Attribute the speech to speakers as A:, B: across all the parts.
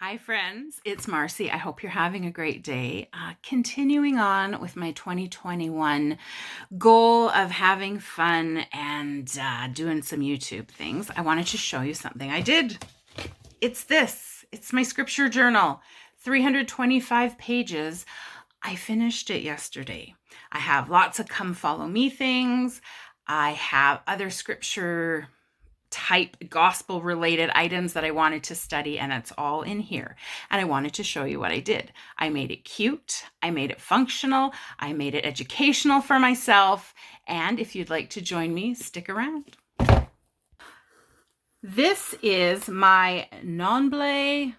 A: Hi, friends. It's Marcy. I hope you're having a great day. Continuing on with my 2021 goal of having fun and doing some YouTube things, I wanted to show you something I did. It's this. It's my scripture journal, 325 pages. I finished it yesterday. I have lots of come follow me things. I have other scripture type gospel related items that I wanted to study, and it's all in here. And I wanted to show you what I did. I made it cute, I made it functional, I made it educational for myself, and if you'd like to join me, stick around. This is my Nombre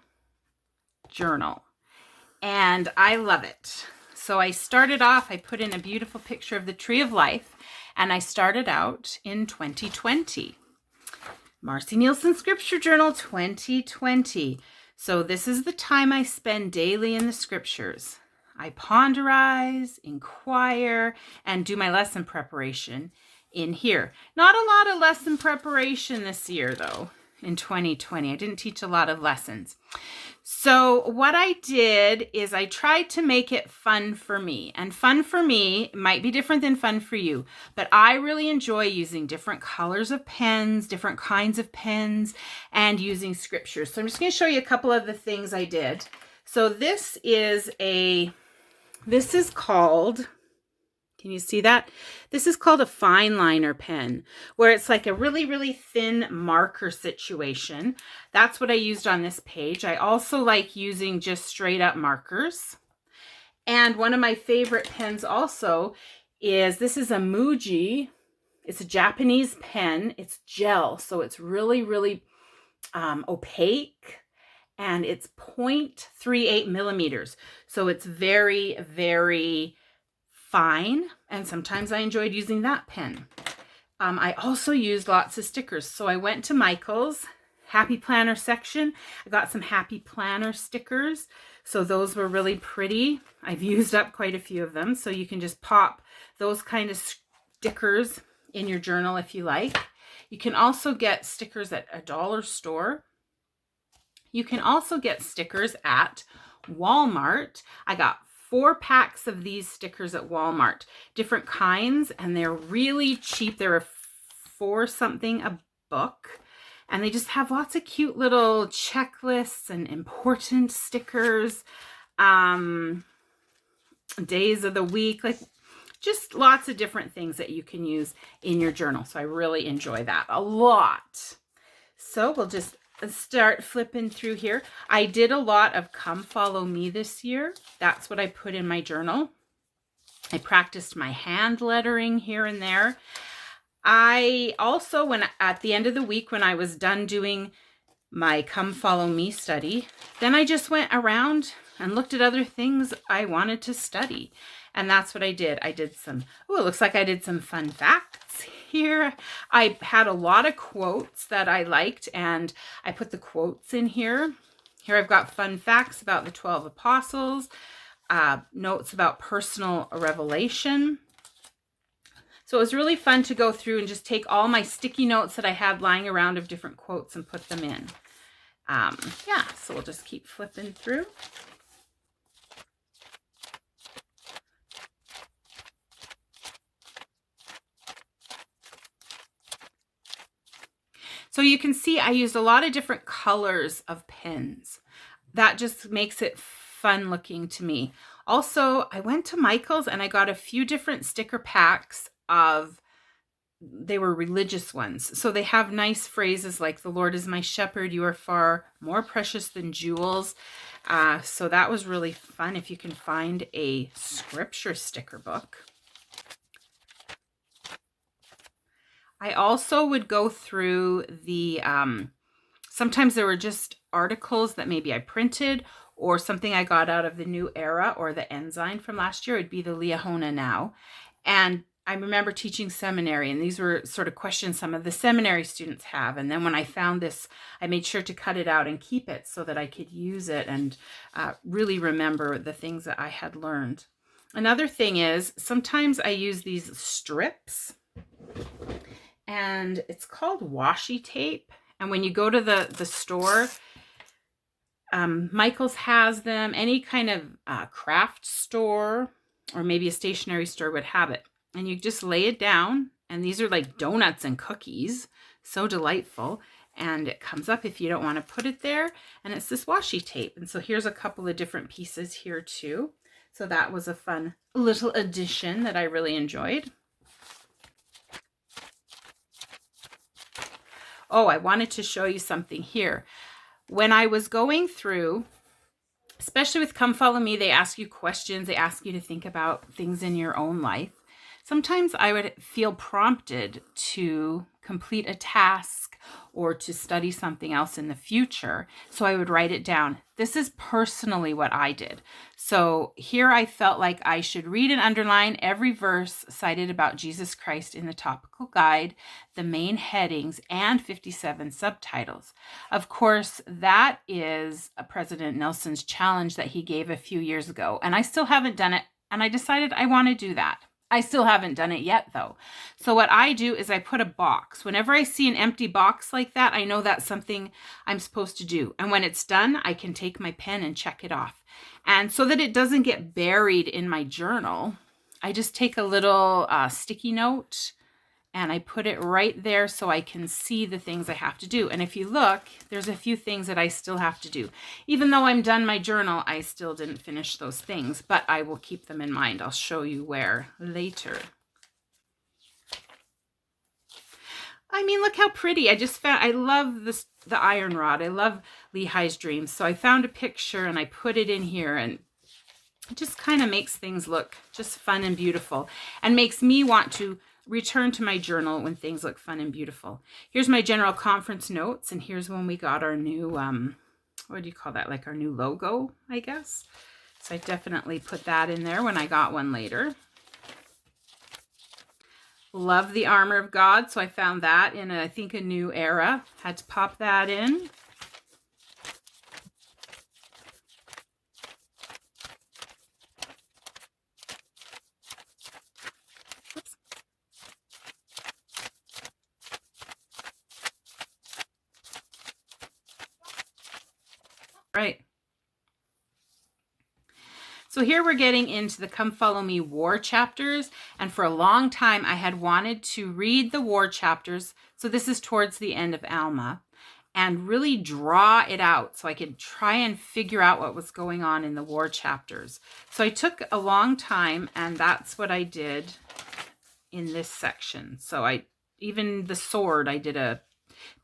A: journal, and I love it. So I started off, I put in a beautiful picture of the tree of life, and I started out in 2020. Marcy Nielsen Scripture Journal 2020. So this is the time I spend daily in the scriptures. I ponderize, inquire, and do my lesson preparation in here. Not a lot of lesson preparation this year, though, in 2020. I didn't teach a lot of lessons. So what I did is I tried to make it fun for me. And fun for me might be different than fun for you. But I really enjoy using different colors of pens, different kinds of pens, and using scriptures. So I'm just going to show you a couple of the things I did. So this is called... Can you see that? This is called a fine liner pen, where it's like a really, really thin marker situation. That's what I used on this page. I also like using just straight up markers. And one of my favorite pens also is, this is a Muji. It's a Japanese pen. It's gel, so it's really, really opaque. And it's 0.38 millimeters. So it's very, very fine, and sometimes I enjoyed using that pen. I also used lots of stickers. So I went to Michael's Happy Planner section. I got some Happy Planner stickers. So those were really pretty. I've used up quite a few of them. So you can just pop those kind of stickers in your journal if you like. You can also get stickers at a dollar store. You can also get stickers at Walmart. I got 4 packs of these stickers at Walmart, different kinds, and they're really cheap. They're $4 something a book, and they just have lots of cute little checklists and important stickers, days of the week, like just lots of different things that you can use in your journal. So I really enjoy that a lot. So we'll just start flipping through here. I did a lot of come follow me this year. That's what I put in my journal. I practiced my hand lettering here and there. I also, when at the end of the week, when I was done doing my come follow me study, then I just went around and looked at other things I wanted to study. And that's what I did. I did some, oh, it looks like I did some fun facts here. I had a lot of quotes that I liked, and I put the quotes in here. Here I've got fun facts about the 12 apostles, notes about personal revelation. So it was really fun to go through and just take all my sticky notes that I had lying around of different quotes and put them in. Yeah, so we'll just keep flipping through. So you can see I used a lot of different colors of pens. That just makes it fun looking to me. Also, I went to Michael's and I got a few different sticker packs of, they were religious ones. So they have nice phrases like, the Lord is my shepherd, you are far more precious than jewels. So that was really fun if you can find a scripture sticker book. I also would go through the, sometimes there were just articles that maybe I printed or something I got out of the New Era or the Ensign from last year. It'd be the Liahona Now. And I remember teaching seminary, and these were sort of questions some of the seminary students have. And then when I found this, I made sure to cut it out and keep it so that I could use it and really remember the things that I had learned. Another thing is, sometimes I use these strips, and it's called washi tape. And when you go to the store, Michael's has them. Any kind of craft store or maybe a stationery store would have it. And you just lay it down. And these are like donuts and cookies. So delightful. And it comes up if you don't want to put it there. And it's this washi tape. And so here's a couple of different pieces here too. So that was a fun little addition that I really enjoyed. Oh, I wanted to show you something here. When I was going through, especially with Come Follow Me, they ask you questions. They ask you to think about things in your own life. Sometimes I would feel prompted to complete a task or to study something else in the future. So I would write it down. This is personally what I did. So here I felt like I should read and underline every verse cited about Jesus Christ in the topical guide, the main headings, and 57 subtitles. Of course, that is President Nelson's challenge that he gave a few years ago. And I still haven't done it. And I decided I want to do that. I still haven't done it yet though. So what I do is I put a box. Whenever I see an empty box like that, I know that's something I'm supposed to do. And when it's done, I can take my pen and check it off. And so that it doesn't get buried in my journal, I just take a little sticky note and I put it right there so I can see the things I have to do. And if you look, there's a few things that I still have to do. Even though I'm done my journal, I still didn't finish those things, but I will keep them in mind. I'll show you where later. I mean, look how pretty. I just found, I love this, the iron rod. I love Lehi's Dreams. So I found a picture and I put it in here, and it just kind of makes things look just fun and beautiful and makes me want to return to my journal when things look fun and beautiful. Here's my general conference notes, and here's when we got our new, what do you call that? Like our new logo, I guess. So I definitely put that in there when I got one later. Love the Armor of God, so I found that in, I think, a new era. Had to pop that in. Right. So here we're getting into the Come Follow Me war chapters. And for a long time, I had wanted to read the war chapters. So this is towards the end of Alma, and really draw it out so I could try and figure out what was going on in the war chapters. So I took a long time, and that's what I did in this section. So even the sword, I did a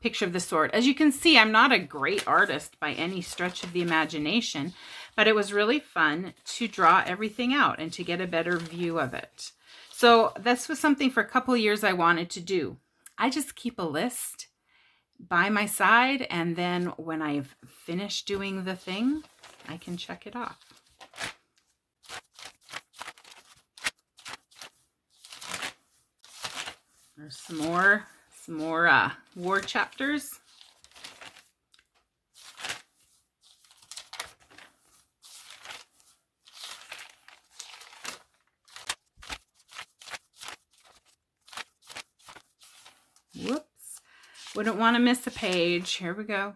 A: picture of the sword. As you can see, I'm not a great artist by any stretch of the imagination, but it was really fun to draw everything out and to get a better view of it. So this was something for a couple of years I wanted to do. I just keep a list by my side, and then when I've finished doing the thing, I can check it off. There's some more war chapters. Whoops. Wouldn't want to miss a page. Here we go.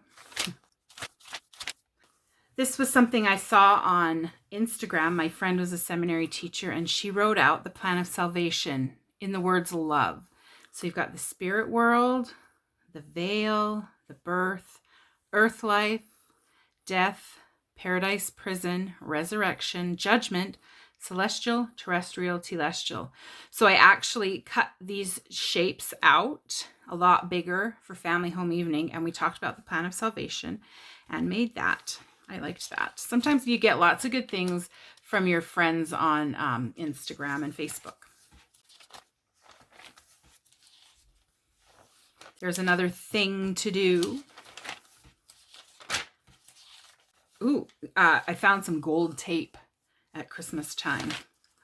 A: This was something I saw on Instagram. My friend was a seminary teacher, and she wrote out the plan of salvation in the words love. So you've got the spirit world, the veil, the birth, earth life, death, paradise, prison, resurrection, judgment, celestial, terrestrial, telestial. So I actually cut these shapes out a lot bigger for Family Home Evening, and we talked about the plan of salvation and made that. I liked that. Sometimes you get lots of good things from your friends on Instagram and Facebook. There's another thing to do. Ooh, I found some gold tape at Christmas time.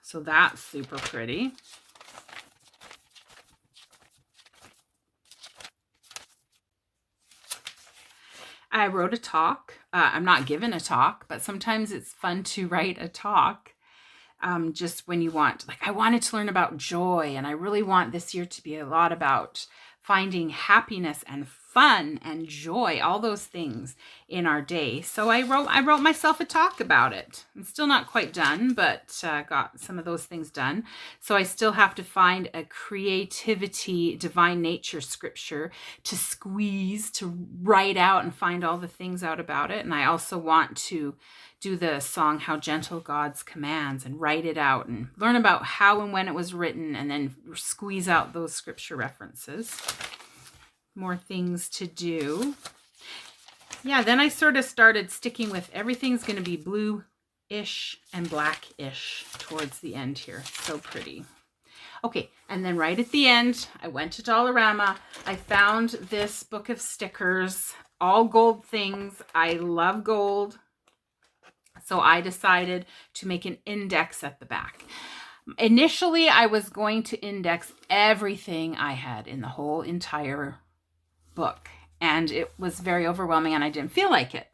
A: So that's super pretty. I wrote a talk. I'm not given a talk, but sometimes it's fun to write a talk. Just when you want, like, I wanted to learn about joy, and I really want this year to be a lot about finding happiness and fun and joy, all those things in our day. So I wrote myself a talk about it. I'm still not quite done, but got some of those things done. So I still have to find a creativity, divine nature scripture to squeeze, to write out and find all the things out about it. And I also want to do the song How Gentle God's Commands and write it out and learn about how and when it was written, and then squeeze out those scripture references. More things to do. Yeah, then I sort of started sticking with everything's going to be blue-ish and black-ish towards the end here. So pretty. Okay, and then right at the end, I went to Dollarama. I found this book of stickers, all gold things. I love gold. So I decided to make an index at the back. Initially, I was going to index everything I had in the whole entire book, and it was very overwhelming and I didn't feel like it.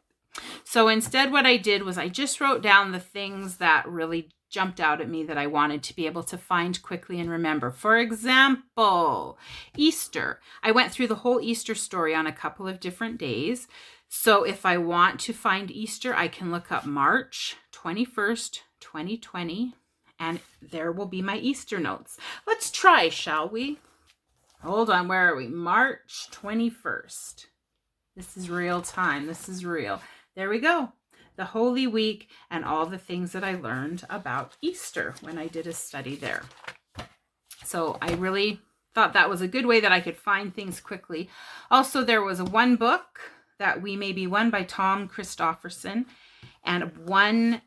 A: So instead, what I did was I just wrote down the things that really jumped out at me that I wanted to be able to find quickly and remember. For example, Easter. I went through the whole Easter story on a couple of different days. So if I want to find Easter, I can look up March 21st, 2020, and there will be my Easter notes. Let's try, shall we? Hold on, where are we? March 21st. This is real time. This is real. There we go. The Holy Week and all the things that I learned about Easter when I did a study there. So I really thought that was a good way that I could find things quickly. Also, there was one book that We May Be One by Tom Christofferson, and one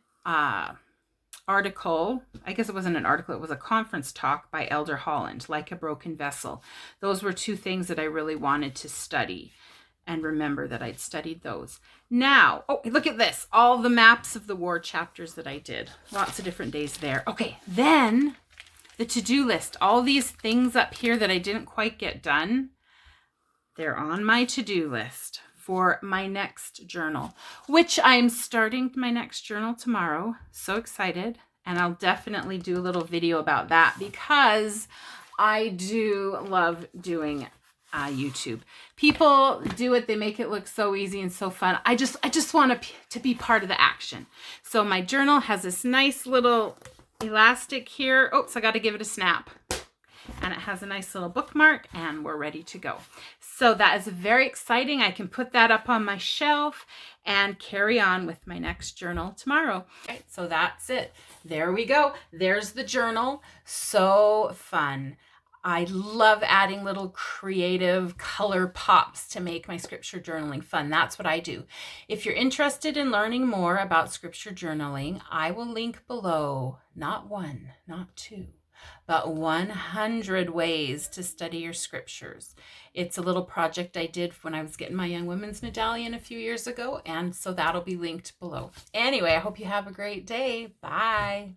A: article, I guess it wasn't an article, it was a conference talk by Elder Holland, Like a Broken Vessel. Those were two things that I really wanted to study and remember that I'd studied those. Now, oh, look at this. All the maps of the war chapters that I did. Lots of different days there. Okay, then the to-do list. All these things up here that I didn't quite get done, they're on my to-do list for my next journal, which I'm starting my next journal tomorrow. So excited. And I'll definitely do a little video about that because I do love doing YouTube. People do it. They make it look so easy and so fun. I just want to be part of the action. So my journal has this nice little elastic here. Oops, I got to give it a snap. And it has a nice little bookmark, and we're ready to go. So that is very exciting. I can put that up on my shelf and carry on with my next journal tomorrow. Okay, so that's it. There we go. There's the journal. So fun. I love adding little creative color pops to make my scripture journaling fun. That's what I do. If you're interested in learning more about scripture journaling, I will link below, not one, not two, but 100 ways to study your scriptures. It's a little project I did when I was getting my Young Women's Medallion a few years ago, and so that'll be linked below. Anyway, I hope you have a great day. Bye.